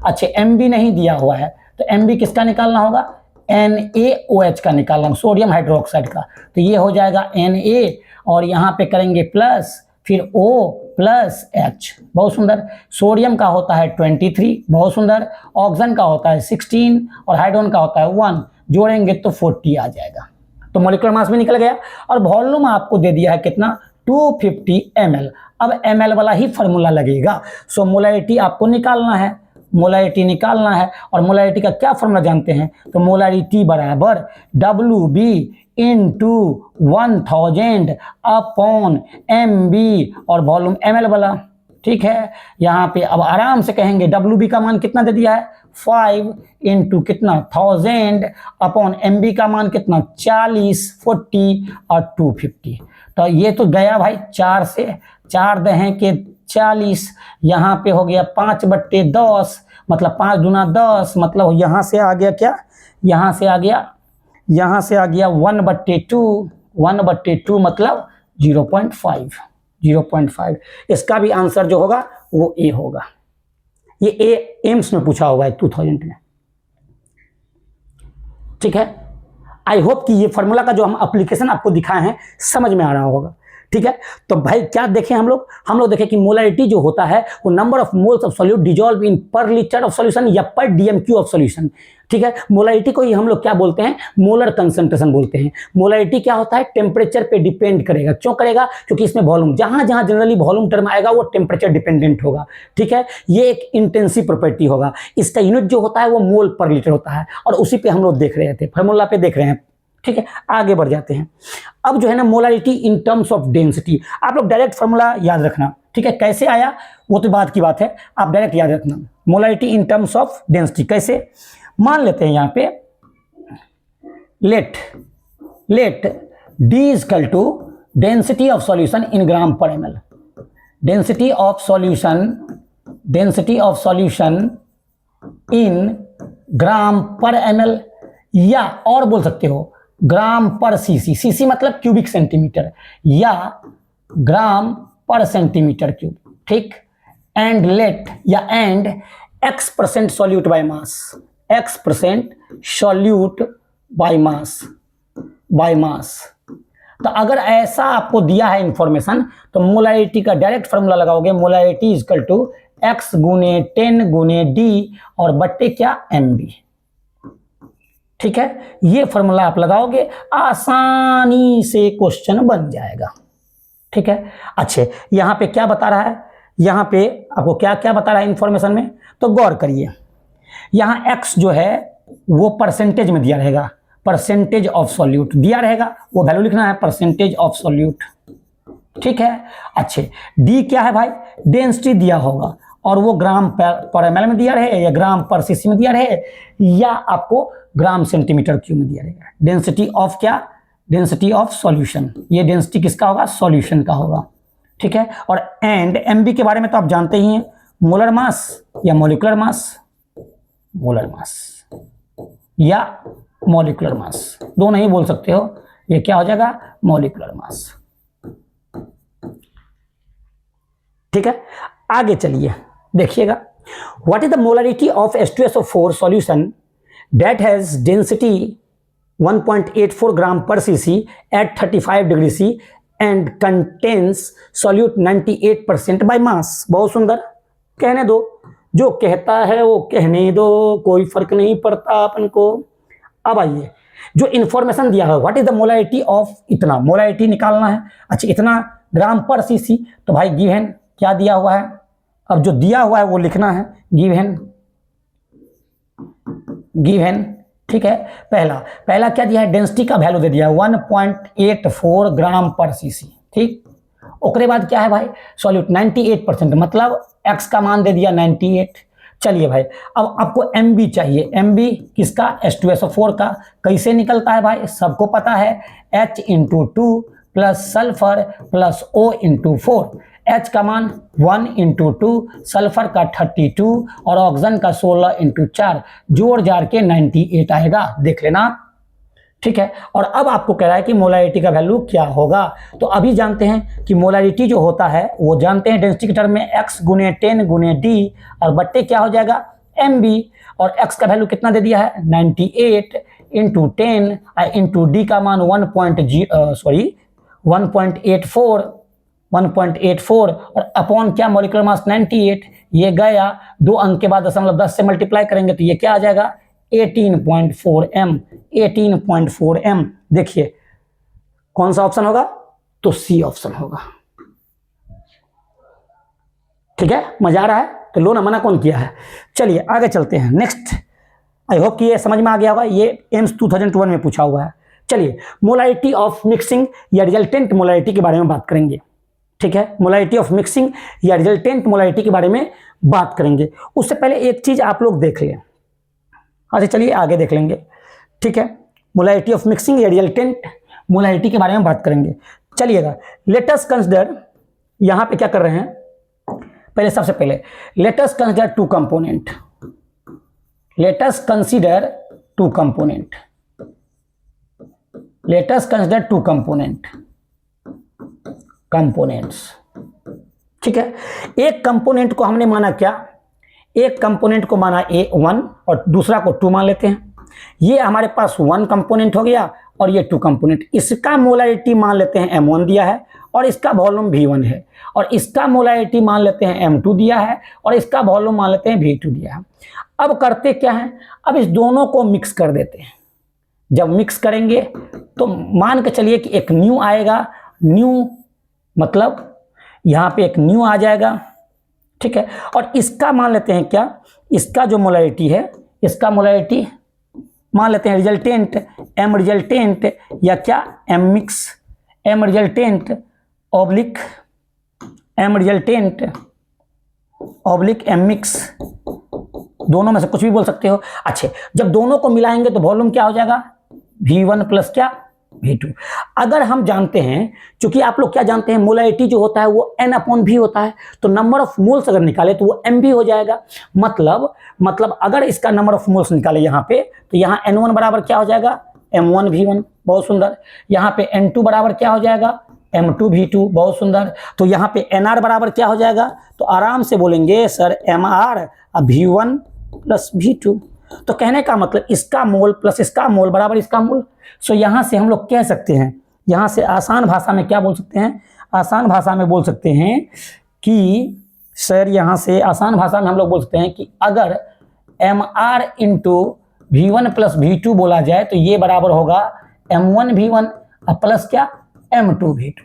अच्छा MB नहीं दिया हुआ है, तो MB किसका निकालना होगा, NaOH का निकालना, सोडियम हाइड्रोक्साइड का। तो ये हो जाएगा Na और यहाँ पे करेंगे प्लस, फिर O प्लस H, बहुत सुंदर। सोडियम का होता है 23, बहुत सुंदर। ऑक्सीजन का होता है 16 और हाइड्रोजन का होता है 1, जोड़ेंगे तो 40 आ जाएगा। तो मॉलिक्यूलर मास भी निकल गया और वॉल्यूम आपको दे दिया है कितना 250 ml। अब ml वाला ही फॉर्मूला लगेगा। सो मोलैरिटी आपको निकालना है, मोलैरिटी निकालना है, और मोलैरिटी का क्या फॉर्मूला जानते हैं, तो मोलैरिटी बराबर WB इंटू 1000 अपॉन MB और वॉल्यूम ML वाला, ठीक है। यहाँ पे अब आराम से कहेंगे WB का मान कितना दे दिया है 5 इंटू कितना 1000 अपॉन MB का मान कितना 40, 40 और 250। तो ये तो गया भाई 4 से, 4 दहें के 40, यहाँ पे हो गया 5/10, मतलब 5 दूना 10, मतलब यहाँ से आ गया क्या, यहाँ से आ गया 1/2 मतलब 0.5। इसका भी आंसर जो होगा वो ए होगा। ये एम्स में पूछा हुआ है 2000 में, ठीक है। आई होप कि ये फॉर्मूला का जो हम एप्लीकेशन आपको दिखाए हैं समझ में आ रहा होगा, ठीक है। तो भाई क्या देखें हम लोग देखें कि मोलरिटी जो होता है वो number of moles of solute dissolve in per litre of solution या पर डीएमक्यू ऑफ सॉल्यूशन। ठीक है, मोलरिटी को ही हम लोग क्या बोलते हैं, मोलर कंसंट्रेशन बोलते हैं। मोलरिटी क्या होता है, टेम्परेचर पे डिपेंड करेगा। क्यों करेगा, क्योंकि इसमें वॉल्यूम, जहां जहां जनरली वॉल्यूम टर्म आएगा वो टेम्परेचर डिपेंडेंट होगा। ठीक है, ये एक इंटेंसिव प्रॉपर्टी होगा। इसका यूनिट जो होता है वो मोल पर लीटर होता है, और उसी पे हम लोग देख रहे थे, फार्मूला पे देख रहे हैं। ठीक है, आगे बढ़ जाते हैं। अब जो है ना molarity in terms of density, आप लोग डायरेक्ट फार्मूला याद रखना। ठीक है, कैसे आया वो तो बात की बात है, आप डायरेक्ट याद रखना। Molarity in terms of density कैसे, मान लेते हैं यहाँ पे let D is equal to density of solution in gram per ml। Density of solution in gram per ml, या और बोल सकते हो ग्राम पर सीसी। सीसी मतलब क्यूबिक सेंटीमीटर, या ग्राम पर सेंटीमीटर क्यूब। ठीक, and and x% solute by mass, x% solute by mass. तो अगर ऐसा आपको दिया है इंफॉर्मेशन तो मोलरिटी का डायरेक्ट फार्मूला लगाओगे, molarity is equal to x गुने 10 गुने d और बट्टे क्या mb। ठीक है, ये फार्मूला आप लगाओगे, आसानी से क्वेश्चन बन जाएगा। ठीक है, अच्छे यहां पे क्या बता रहा है, यहां पे आपको क्या क्या बता रहा है इंफॉर्मेशन में, तो गौर करिए। यहां x जो है वो परसेंटेज में दिया रहेगा, परसेंटेज ऑफ सॉल्यूट दिया रहेगा, वो वैल्यू लिखना है, परसेंटेज ऑफ सॉल्यूट। ठीक है, अच्छे d क्या है भाई, डेंसिटी दिया होगा, और वो ग्राम पर एमएल में दिया रहे, या ग्राम पर सीसी में दिया रहे, या आपको ग्राम सेंटीमीटर क्यूब में दिया रहेगा। डेंसिटी ऑफ क्या, डेंसिटी ऑफ सॉल्यूशन, ये डेंसिटी किसका होगा, सॉल्यूशन का होगा। ठीक है, और एंड एमबी के बारे में तो आप जानते ही हैं, मोलर मास या मॉलिक्यूलर मास, मोलर मास या मॉलिक्यूलर मास, दोनों ही बोल सकते हो। ये क्या हो जाएगा, मॉलिक्यूलर मास। ठीक है, आगे चलिए देखिएगा, what is the molarity of H2SO4 solution that has density 1.84 gram per CC at 35 degree C and contains solute 98% by mass. बहुत सुंदर, कहने दो, जो कहता है वो कहने दो, कोई फर्क नहीं पड़ता अपन को। अब आइए, जो इंफॉर्मेशन दिया है, what is the molarity of, इतना मोलरिटी निकालना है। अच्छा, इतना ग्राम पर सीसी, तो भाई गिवन क्या दिया हुआ है, अब जो दिया हुआ है वो लिखना है, गिवन। ठीक है, पहला क्या दिया है, डेंसिटी का वैल्यू दे दिया 1.84 ग्राम पर सीसी। ठीक, उसके बाद क्या है भाई, सॉल्यूट 98%, मतलब x का मान दे दिया 98। चलिए भाई, अब आपको MB चाहिए, MB किसका, H2SO4 का। कैसे निकलता है भाई, सबको पता है, H into 2 plus sulphur plus O into 4। H का मान 1 इंटू 2, सल्फर का 32 और ऑक्सीजन का 16 इंटू 4, जोड़ जार के 98 आएगा, देख लेना। ठीक है, और अब आपको कह रहा है कि मोलरिटी का वैल्यू क्या होगा। तो अभी जानते हैं कि मोलरिटी जो होता है वो जानते हैं डेंसिटी के टर्म में x गुने 10 गुने d और बट्टे क्या हो जाएगा, mb, और x का वैल्यू कितना दे दिया है 98 इंटू 10 इंटू d का मान 1.84 और अपॉन क्या, मॉलिक्यूलर मास 98, ये गया 2 अंक के बाद 0.10 से मल्टीप्लाई करेंगे तो ये क्या आ जाएगा 18.4 m। देखिए कौन सा ऑप्शन होगा, तो सी ऑप्शन होगा। ठीक है, मजा आ रहा है, तो लो ना, मना कौन किया है। चलिए आगे चलते हैं, नेक्स्ट। आई होप कि ये समझ में आ गया होगा, ये एम्स 2021 में पूछा हुआ है। चलिए मोलरिटी ऑफ मिक्सिंग या रिजल्टेंट मोलरिटी के बारे में बात करेंगे। ठीक है, मोलरिटी ऑफ मिक्सिंग या रिजल्टेंट मोलरिटी के बारे में बात करेंगे। उससे पहले एक चीज आप लोग देख लें, अच्छा चलिए आगे देख लेंगे। ठीक है, मोलरिटी ऑफ मिक्सिंग या रिजल्टेंट मोलरिटी के बारे में बात करेंगे। चलिएगा, लेट अस कंसीडर, यहां पे क्या कर रहे हैं, पहले सबसे पहले let us consider two component, let us consider two component, let us consider two components. ठीक है, एक कंपोनेंट को हमने माना क्या, एक कंपोनेंट को माना A1 और दूसरा को 2 मान लेते हैं। ये हमारे पास 1 कंपोनेंट हो गया और ये 2 कंपोनेंट, इसका मोलरिटी मान लेते हैं M1 दिया है और इसका वॉल्यूम V1 है, और इसका मोलैरिटी मान लेते हैं M2 दिया है, और इसका वॉल्यूम मान लेते हैं V2 दिया है। अब करते क्या है, अब इस दोनों को मिक्स कर देते हैं। जब मिक्स करेंगे तो मान के चलिए कि एक न्यू आएगा, न्यू मतलब यहाँ पे एक न्यू आ जाएगा, ठीक है। और इसका मान लेते हैं क्या, इसका जो मोलैरिटी है, इसका मोलैरिटी मान लेते हैं रिजल्टेंट M रिजल्टेंट, या क्या M mix, M resultant oblique M resultant oblique M mix, दोनों में से कुछ भी बोल सकते हो। अच्छा, जब दोनों को मिलाएंगे तो वॉल्यूम क्या हो जाएगा, V1 प्लस क्या V2। अगर हम जानते हैं, क्योंकि आप लोग क्या जानते हैं, मोलैरिटी जो होता है वो N/V होता है, तो नंबर ऑफ मोल्स अगर निकाले तो वो M भी हो जाएगा। मतलब अगर इसका नंबर ऑफ मोल्स निकाले यहाँ पे, तो यहाँ N1 बराबर क्या हो जाएगा, M1 V1, बहुत सुंदर। यहाँ पे N2 बराबर क्या हो जाएगा, M2 V2, बहुत सुंदर। तो यहाँ पे NR बराबर क्या हो जाएगा, तो आराम से बोलेंगे sir MR V1 plus V2। तो कहने का मतलब इसका मोल प्लस इसका मोल बराबर इसका मोल। सो यहाँ से हम लोग कह सकते हैं, यहाँ से आसान भाषा में क्या बोल सकते हैं, आसान भाषा में बोल सकते हैं कि सर यहाँ से आसान भाषा में हम लोग बोल सकते हैं कि अगर MR into V1 plus V2 बोला जाए तो ये बराबर होगा M1 V1 प्लस क्या M2 V2।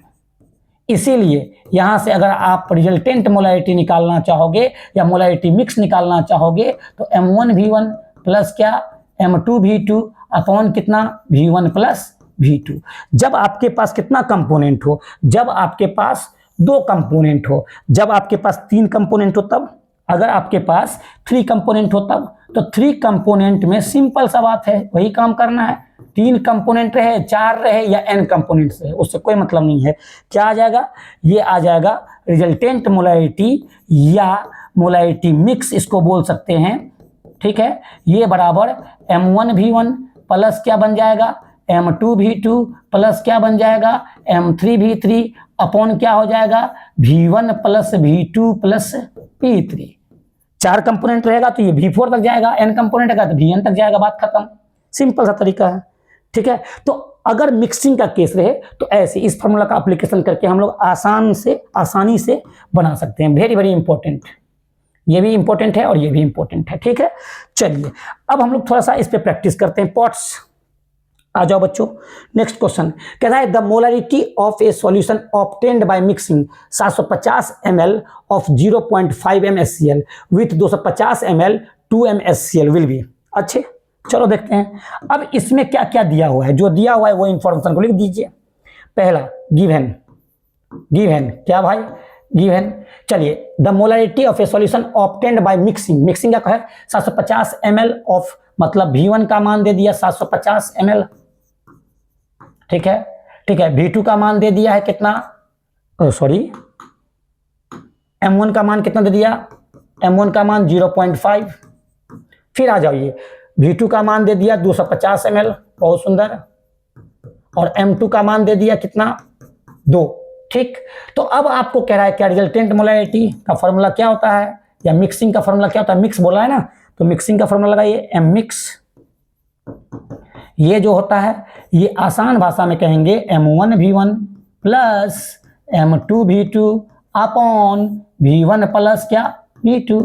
इसीलिए यहाँ से अगर आप रिजल्टेंट मोलैरिटी निकालना चाहोगे या मोलैरिटी मिक्स निकालना चाहोगे तो M1 V1 प्लस क्या M2 V2 अपॉन कितना V1 प्लस V2। जब आपके पास कितना कंपोनेंट हो, जब आपके पास 2 कंपोनेंट हो, जब आपके पास 3 कंपोनेंट हो तब, अगर आपके पास 3 कंपोनेंट हो तब, तो 3 कंपोनेंट में सिंपल सा बात है, वही काम करना है। 3 कंपोनेंट रहे, 4 रहे या n कंपोनेंट्स रहे, उससे कोई मतलब नहीं है। क्या आ जाएगा, ये आ जाएगा रिजल्टेंट मोलैरिटी या मोलैरिटी मिक्स इसको बोल सकते हैं, ठीक है। ये बराबर M1 V1 प्लस क्या बन जाएगा, M2 V2 प्लस क्या बन जाएगा, M3 V3 अपॉन क्या हो जाएगा, V1 plus V2 plus P3। 4 component रहेगा तो ये V4 तक जाएगा, n कंपोनेंट है तो Vn तक जाएगा, बात खत्म। सिंपल सा तरीका है, ठीक है। तो अगर मिक्सिंग का केस रहे तो ऐसे इस फॉर्मूला का एप्लीकेशन करके हम लोग आसानी से बना सकते हैं। वेरी वेरी इंपॉर्टेंट, ये भी इंपॉर्टेंट है और ये भी इंपॉर्टेंट है, ठीक है। चलिए अब हम लोग थोड़ा सा इस पे प्रैक्टिस करते हैं। पॉट्स आ जाओ बच्चों। नेक्स्ट क्वेश्चन कह रहा है the molarity of A solution obtained by mixing 750 ml of 0.5 MSCl with 250 ml 2 MSCl will be. अच्छे, चलो देखते हैं। अब इसमें क्या क्या दिया हुआ है, जो दिया हुआ है वो इंफॉर्मेशन को लिख दीजिए। पहला गिवन क्या भाई, गिवन। चलिए the molarity of A solution obtained by mixing, mixing क्या है 750 ml ऑफ, मतलब V1 का मान दे दिया 750 ml, ठीक है। V2 का मान दे दिया है कितना, M1 का मान कितना दे दिया, M1 का मान 0.5। फिर आ जाइए V2 का मान दे दिया 250 ml, बहुत सुंदर। और M2 का मान दे दिया कितना 2, ठीक। तो अब आपको कह रहा है क्या रिजल्टेंट मोलैरिटी का फॉर्मूला क्या होता है, या मिक्सिंग का फॉर्मूला क्या होता है, मिक्स बोला है ना, तो मिक्सिंग का फॉर्मूला लगाइए M मिक्स। ये जो होता है ये आसान भाषा में कहेंगे M1 V1 plus M2 V2 upon V1 plus क्या V2।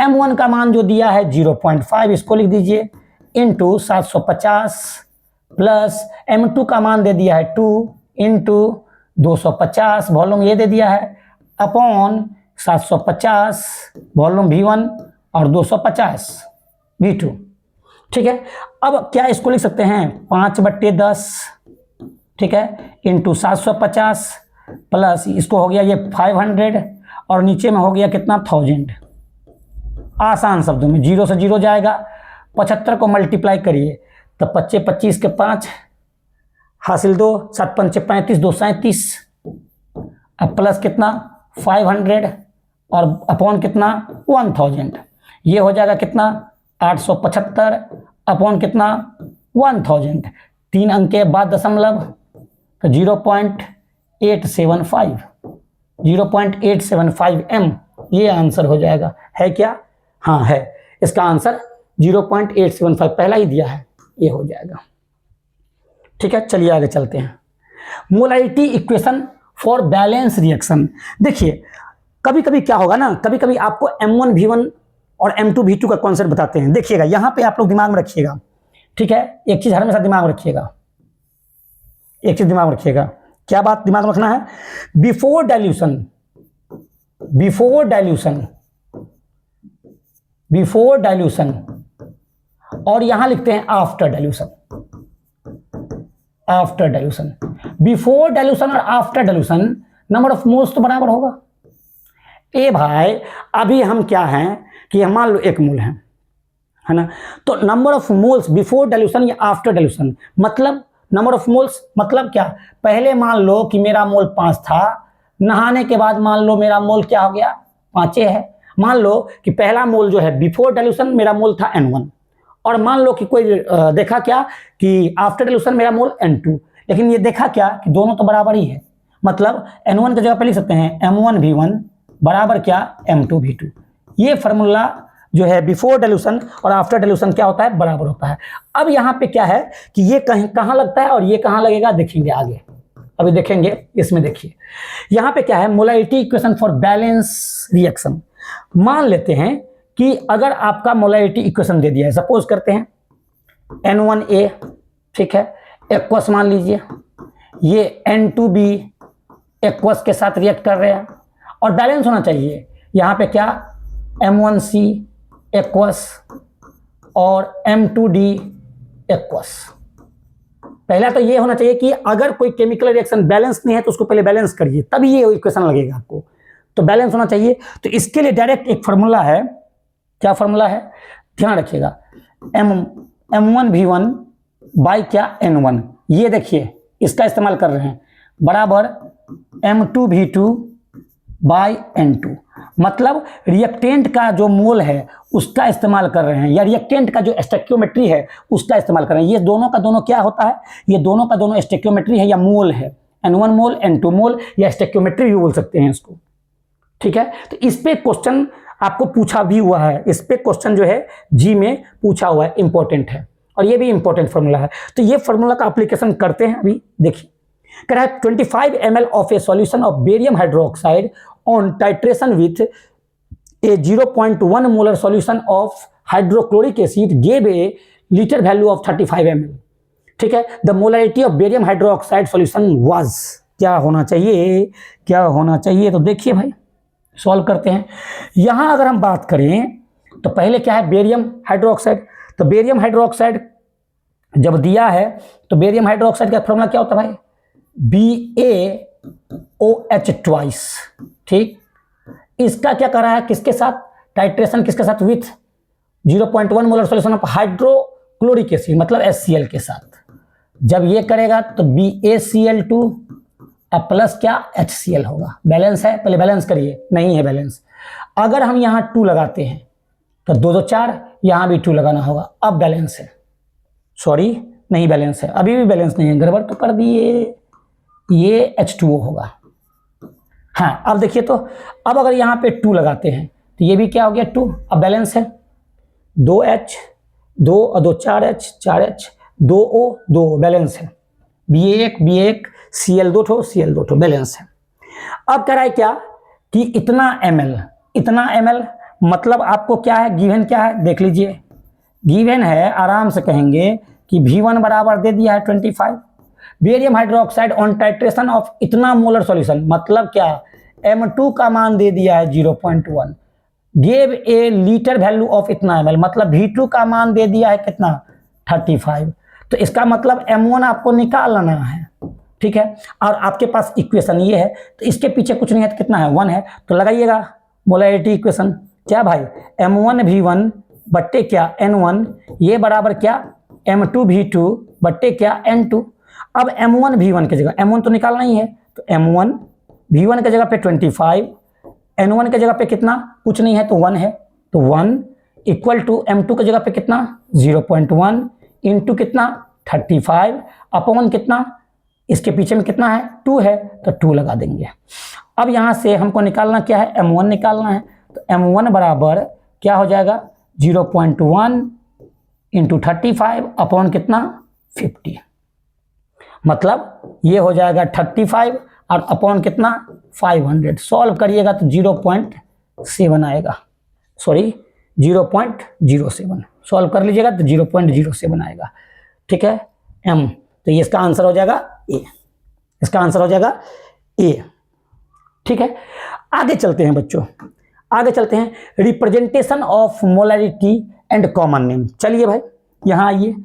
M1 का मान जो दिया है 0.5, इसको लिख दीजिए, इंटू 750 प्लस M2 का मान दे दिया है 2 इंटू 250, वॉल्यूम ये दे दिया है, अपॉन 750 वॉल्यूम V1 और 250 V2, ठीक है। अब क्या इसको लिख सकते हैं 5/10, ठीक है, इंटू 750 प्लस इसको हो गया ये 500 और नीचे में हो गया कितना 1000। आसान शब्दों में 0 से 0 जाएगा, 75 को मल्टीप्लाई करिए तो 25 25 के 5 हासिल 2, 7 5 35, 2 37, अब प्लस कितना 500 और अपॉन कितना 1000, ये हो जाएगा कितना 875 अपॉन कितना 1000, 3 अंक के बाद दशमलव, तो 0.875 m, ये आंसर हो जाएगा। है क्या, हाँ है, इसका आंसर 0.875 पहला ही दिया है, ये हो जाएगा, ठीक है। चलिए आगे चलते हैं। Molarity equation for balance reaction. देखिए कभी कभी क्या होगा ना, कभी कभी आपको M1V1 और M2V2 का कॉन्सेप्ट बताते हैं। देखिएगा यहां पे आप लोग दिमाग में रखिएगा, ठीक है, एक चीज हमेशा दिमाग में रखिएगा, एक चीज दिमाग में रखिएगा। क्या बात दिमाग में रखना है? Before dilution, before dilution, before dilution, और यहां लिखते हैं after dilution, after dilution. Before dilution और after dilution number of moles तो बराबर होगा। ए भाई अभी हम क्या हैं कि मान लो 1 मोल है ना, तो number of moles before dilution या आफ्टर डाइल्यूशन, मतलब नंबर ऑफ मोल्स मतलब क्या, पहले मान लो कि मेरा मोल 5 था, नहाने के बाद मान लो मेरा मोल क्या हो गया, 5 है। मान लो कि पहला मोल जो है बिफोर डाइल्यूशन मेरा मोल था N1, और मान लो कि कोई देखा क्या कि आफ्टर डाइल्यूशन मेरा मोल N2, लेकिन ये देखा क्या कि दोनों तो बराबर ही है, मतलब N1 की जगह पे लिख सकते हैं M1V1 बराबर क्या M2V2। ये फार्मूला जो है बिफोर डाइल्यूशन और आफ्टर डाइल्यूशन क्या होता है, बराबर होता है। अब यहाँ पे क्या है कि ये कहीं कहाँ लगता है और ये कहाँ लगेगा, देखेंगे आगे, अभी देखेंगे। इसमें देखिए यहाँ पे क्या है, molarity equation for balance reaction. मान लेते हैं कि अगर आपका मोलैरिटी इक्वेशन दे दिया है, सपोज करते हैं N1A, ठीक है, एक्वस मान लीजिए, ये N2B एक्वस के साथ रिएक्ट कर रहे हैं और बैलेंस होना चाहिए। यहाँ पे क्या M1C एक्वस और M2D एक्वस। पहला तो ये होना चाहिए कि अगर कोई केमिकल रिएक्शन बैलेंस नहीं है तो उसको पहले बैलेंस करिए, तभी ये इक्वेशन लगेगा आपको, तो बैलेंस होना चाहिए। तो इसके लिए डायरेक्ट एक फार्मूला है, क्या फार्मूला है, ध्यान रखिएगा, M1V1 बाई क्या N1, ये देखिए इसका इस्तेमाल कर रहे हैं, बराबर M2V2 बाई N2, मतलब रिएक्टेंट का जो मोल है उसका इस्तेमाल कर रहे हैं, या रिएक्टेंट का जो स्टोइकियोमेट्री है उसका इस्तेमाल कर रहे हैं। ये दोनों का दोनों क्या होता है, ये दोनों का दोनों स्टोइकियोमेट्री है या मोल है, N1 मोल N2 मोल, या स्टोइकियोमेट्री भी बोल सकते हैं इसको, ठीक है। तो इस पे क्वेश्चन आपको पूछा भी हुआ है, इस पे क्वेश्चन जो है जी में पूछा हुआ है, इंपॉर्टेंट है, और ये भी इंपॉर्टेंट फार्मूला है। तो ये फार्मूला का एप्लीकेशन करते हैं। अभी देखिए कह रहा है 25 ml of A solution of barium hydroxide on titration with A 0.1 molar solution of hydrochloric acid gave a litre value of 35 ml, ठीक है। The molarity of barium hydroxide solution was, क्या होना चाहिए, क्या होना चाहिए, तो देखिए भाई सॉल्व करते हैं। यहां अगर हम बात करें तो पहले क्या है, बेरियम हाइड्रोक्साइड, तो बेरियम हाइड्रोक्साइड जब दिया है तो बेरियम हाइड्रोक्साइड का फॉर्मूला क्या होता है भाई, BaOH ट्वाइस, ठीक। इसका क्या कर रहा है, किसके साथ, टाइट्रेशन किसके साथ, with 0.1 molar solution of hydrochloric acid, मतलब HCl के साथ। जब ये करेगा तो BaCl2 अब प्लस क्या HCl होगा। बैलेंस है, पहले बैलेंस करिए, नहीं है बैलेंस। अगर हम यहाँ 2 लगाते हैं तो 2 2 4, यहाँ भी 2 लगाना होगा, अब बैलेंस है, सॉरी नहीं बैलेंस है, अभी भी बैलेंस नहीं है, गड़बड़ तो कर दिए, ये H2O होगा। हाँ अब देखिए, तो अब अगर यहाँ पे 2 लगाते हैं तो ये भी क्या हो गया 2, अब बैलेंस है, 2H 2 और 2 4H 4H 2O 2 बैलेंस है, BA1 Cl2 Cl2 बैलेंस है। अब कह रहा है क्या कि इतना ml मतलब आपको क्या है, गिवन क्या है देख लीजिए, गिवन है, आराम से कहेंगे कि V1 बराबर दे दिया है 25, barium hydroxide on titration of इतना मोलर सॉल्यूशन, मतलब क्या M2 का मान दे दिया है 0.1, gave a litre value of इतना ml, मतलब V2 का मान दे दिया है कितना 35। तो इसका मतलब M1 आपको निकालना है, ठीक है। और आपके पास इक्वेशन ये है, तो इसके पीछे कुछ नहीं है, तो कितना है 1 है, तो लगाइएगा मोलैरिटी इक्वेशन, क्या भाई M1V1 बट्टे क्या N1, ये बराबर क्या M2V2 बट्टे क्या N2। अब M1V1 की जगह, M1 तो निकालना ही है, तो M1V1 की जगह पे 25, N1 की जगह पे कितना, कुछ नहीं है तो 1 है, तो 1 इक्वल टू M2 की जगह पे कितना 0.1 इंटू कितना 35 अपॉन कितना, इसके पीछे में कितना है 2 है, तो 2 लगा देंगे। अब यहाँ से हमको निकालना क्या है, M1 निकालना है, तो M1 बराबर क्या हो जाएगा 0.1 इंटू 35 अपॉन कितना 50, मतलब ये हो जाएगा 35 और अपॉन कितना 500, सॉल्व करिएगा तो 0.7 आएगा, सॉरी 0.07, सॉल्व कर लीजिएगा तो 0.07 आएगा। ठीक है m, तो ये इसका आंसर हो जाएगा ए, इसका आंसर हो जाएगा ए। ठीक है, आगे चलते हैं बच्चों, आगे चलते हैं, representation of molarity and common name. चलिए भाई यहां आइए,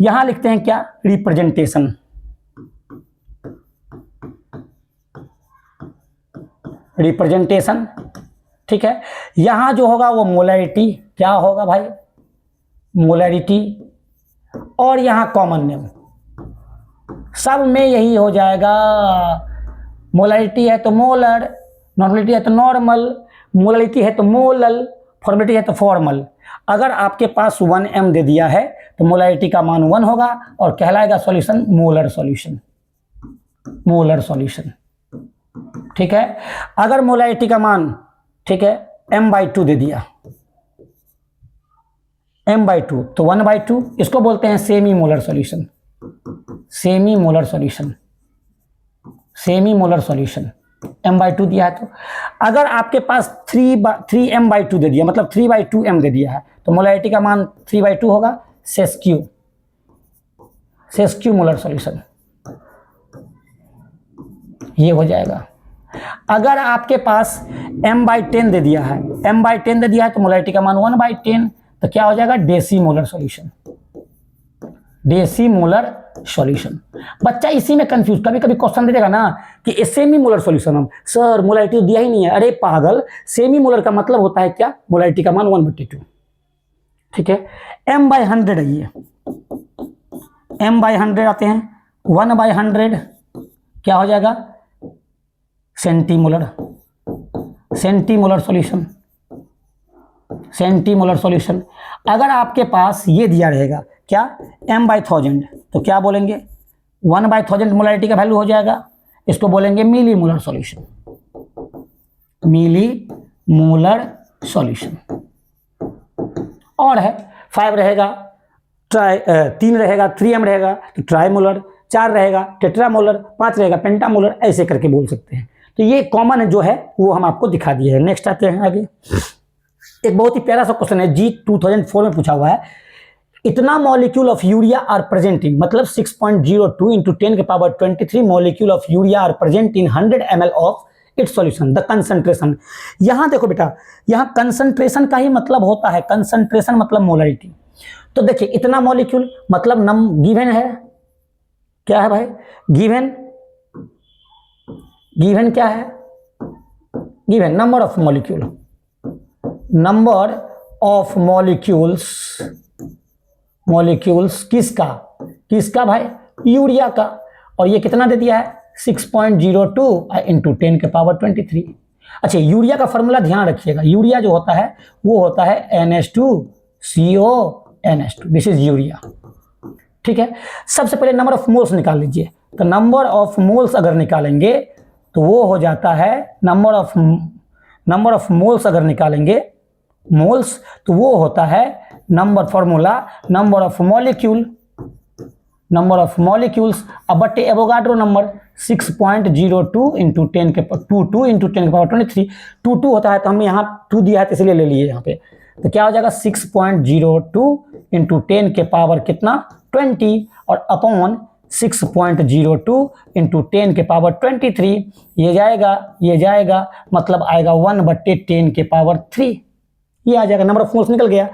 यहां लिखते हैं क्या, रिप्रेजेंटेशन, रिप्रेजेंटेशन। ठीक है, यहां जो होगा वो मोलैरिटी, क्या होगा भाई, मोलैरिटी, और यहां कॉमन नेम, सब में यही हो जाएगा। मोलैरिटी है तो मोलर, नॉर्मलिटी है तो नॉर्मल, मोलैरिटी है तो मोलल, फॉर्मेलिटी है तो फॉर्मल। अगर आपके पास 1m दे दिया है तो मोलैरिटी का मान 1 होगा और कहलाएगा solution molar solution, molar solution. ठीक है, अगर मोलैरिटी का मान, ठीक है, m/2 दे दिया, m/2 तो 1/2, इसको बोलते हैं semi molar solution, semi molar solution, semi molar solution, m/2 दिया है तो। अगर आपके पास 3m/2 दे दिया, मतलब 3/2m दे दिया है, तो मोलैरिटी का मान 3/2 होगा, सेस्क्यू, सेस्क्यू मोलर सॉल्यूशन, ये हो जाएगा। अगर आपके पास m/10 दे दिया है, m/10 दे दिया है तो मोलैरिटी का मान 1/10, तो क्या हो जाएगा, decimolar solution, decimolar solution. बच्चा इसी में कंफ्यूज, कभी कभी क्वेश्चन दे देगा ना कि सेमी मोलर सॉल्यूशन, हम सर मोलैरिटी दिया ही नहीं है, अरे पागल, सेमी मोलर का मतलब होता है क्या, मोलैरिटी का मान 1/2। ठीक है, m/100 आइए, m/100 आते हैं, 1/100 क्या हो जाएगा, centimolar, centimolar solution, centimolar solution. अगर आपके पास ये दिया रहेगा क्या, m/1000, तो क्या बोलेंगे, 1/1000 मोलैरिटी का वैल्यू हो जाएगा, इसको बोलेंगे मिली मोलर सॉल्यूशन, मिली मोलर सॉल्यूशन। और है 5 रहेगा, 3 रहेगा 3m रहेगा तो ट्राइमोलर, 4 रहेगा टेट्रामोलर, 5 रहेगा पेंटामोलर, ऐसे करके बोल सकते हैं। तो ये कॉमन जो है वो हम आपको दिखा दिए हैं। नेक्स्ट आते हैं आगे, एक बहुत ही प्यारा सा क्वेश्चन है, जी 2004 में पूछा हुआ है, इतना molecule of urea are present in, मतलब 6.02 इंटू 10 के power 23 molecule of urea are present in 100 ml of its solution, the concentration. यहां देखो बेटा, यहां कंसंट्रेशन का ही मतलब होता है, कंसंट्रेशन मतलब मोलैरिटी। तो देखिए इतना मॉलिक्यूल मतलब गिवन है, क्या है भाई, गिवन, गिवन क्या है, given number of molecule, number of molecules, molecules किसका, किसका भाई, यूरिया का, और ये कितना दे दिया है 6.02 इंटू 10 के पावर 23। अच्छा, यूरिया का फॉर्मूला ध्यान रखिएगा, यूरिया जो होता है वो होता है NH2CO NH2, this is urea. ठीक है, सबसे पहले नंबर ऑफ मोल्स निकाल लीजिए, तो नंबर ऑफ मोल्स अगर निकालेंगे तो वो हो जाता है, नंबर ऑफ मोल्स अगर निकालेंगे, मोल्स, तो वो होता है number, formula number of molecule, number of molecules अब बटे एवोगाड्रो नंबर 6.02 इंटू 10 के 22 इंटू 10 के पावर 23, 22 होता है तो हमने यहाँ 2 दिया है तो इसलिए ले लिए यहाँ पे, तो क्या हो जाएगा 6.02 इंटू 10 के पावर कितना 20 और अपॉन 6.02 इंटू 10 के पावर 23, ये जाएगा मतलब आएगा 1/10 के पावर 3, ये आ जाएगा, नंबर ऑफ मोल्स निकल गया।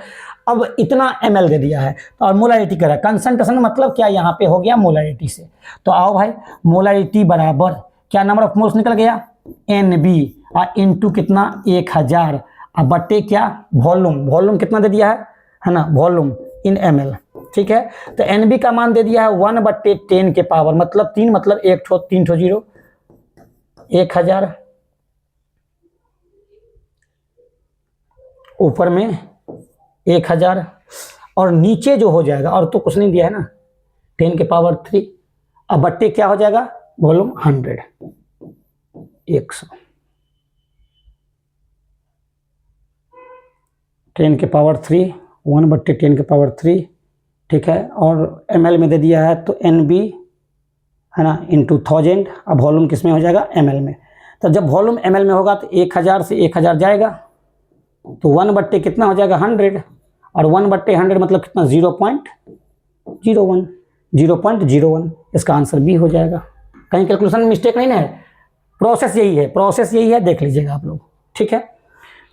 अब इतना ml दे दिया है और मोलैरिटी करा, कंसंट्रेशन मतलब क्या, यहाँ पे हो गया मोलैरिटी से, तो आओ भाई मोलैरिटी बराबर क्या, नंबर ऑफ मोल्स निकल गया NB और इंटू कितना 1000 और बटे क्या वॉल्यूम, वॉल्यूम कितना दे दिया है ना, वॉल्यूम इन ml। ठीक है, तो NB का मान दे दिया है 1/10 के पावर मतलब 3, मतलब 3 ठो 0, 1000 ऊपर में 1000 और नीचे जो हो जाएगा, और तो कुछ नहीं दिया है ना, 10 के पावर 3 अब बट्टे क्या हो जाएगा वॉल्यूम 100, 100, 10 के पावर 3, 1/10 के पावर 3। ठीक है, और ml में दे दिया है तो NB है ना, इंटू 1000। अब वॉल्यूम किस में हो जाएगा, ml में। तो जब वॉल्यूम ml में होगा तो 1000 से 1000 जाएगा, तो 1 बट्टे कितना हो जाएगा 100, और 1/100 मतलब कितना 0.01, 0.01। इसका आंसर बी हो जाएगा। कहीं कैलकुलेशन में मिस्टेक नहीं ना है, प्रोसेस यही है, प्रोसेस यही है, देख लीजिएगा आप लोग, ठीक है।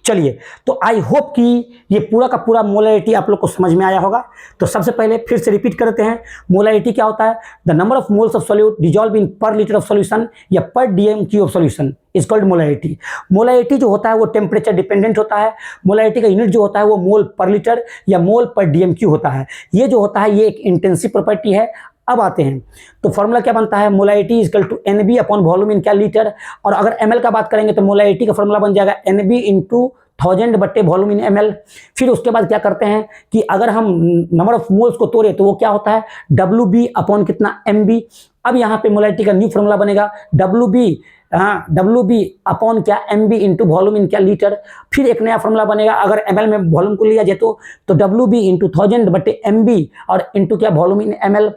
चलिए, तो आई होप कि ये पूरा का पूरा मोलैरिटी आप लोग को समझ में आया होगा। तो सबसे पहले फिर से रिपीट करते हैं, मोलैरिटी क्या होता है, the number of moles of solute dissolve in per litre of solution या per DMQ of solution is called molarity. Molarity जो होता है वो टेम्परेचर डिपेंडेंट होता है। मोलैरिटी का यूनिट जो होता है वो मोल पर लीटर या मोल पर डीएमक्यू होता है। ये जो होता है ये एक इंटेंसिव प्रॉपर्टी है। अब आते हैं, तो फॉर्मूला क्या बनता है, molarity equal to N B upon volume in क्या लीटर। और अगर एमएल का बात करेंगे तो मोलैरिटी का फॉर्मूला बन जाएगा एनबी इंटू 1000 बट्टे वॉल्यूम इन एमएल। फिर उसके बाद क्या करते हैं कि अगर हम नंबर ऑफ मोल्स को तोड़े तो वो क्या होता है, डब्ल्यू बी अपॉन कितना एम बी। अब यहाँ पे मोलैरिटी का न्यू फॉर्मूला बनेगा डब्ल्यू बी अपॉन क्या M B into volume in क्या लीटर। फिर एक नया फॉर्मूला बनेगा, अगर एमएल में वॉल्यूम को लिया जाए तो डब्ल्यू बी इंटू 1000 बट्टे एम बी और इंटू क्या वॉल्यूम इन एमएल।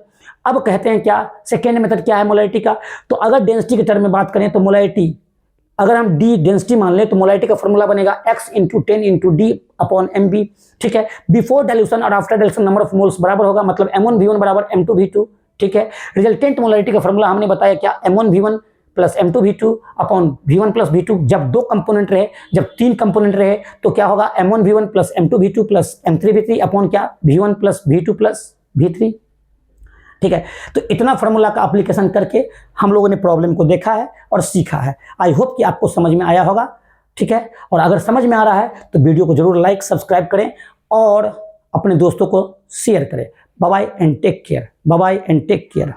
अब कहते हैं क्या, सेकेंड मेथड क्या है मोलैरिटी का, तो अगर डेंसिटी के टर्म में बात करें तो मोलैरिटी, अगर हम डी डेंसिटी मान लें तो मोलैरिटी का फॉर्मूला बनेगा x into 10 into D upon M B, ठीक है। बिफोर डाइल्यूशन और after dilution number of moles बराबर होगा, मतलब m1v1 बराबर m2v2, ठीक है। रिजल्टेंट मोलैरिटी का फॉर्मूला हमने बताया क्या, m1v1 plus m2v2 upon v1 plus v2। जब 2 कंपोनेंट रहे, जब 3 कंपोनेंट रहे तो क्या होगा, m1v1 plus m2v2 plus m3v3 upon क्या v1 plus v2 plus v3, ठीक है। तो इतना फार्मूला का एप्लीकेशन करके हम लोगों ने प्रॉब्लम को देखा है और सीखा है। आई होप कि आपको समझ में आया होगा, ठीक है। और अगर समझ में आ रहा है तो वीडियो को जरूर लाइक सब्सक्राइब करें और अपने दोस्तों को शेयर करें। Bye bye and take care, bye bye and take care.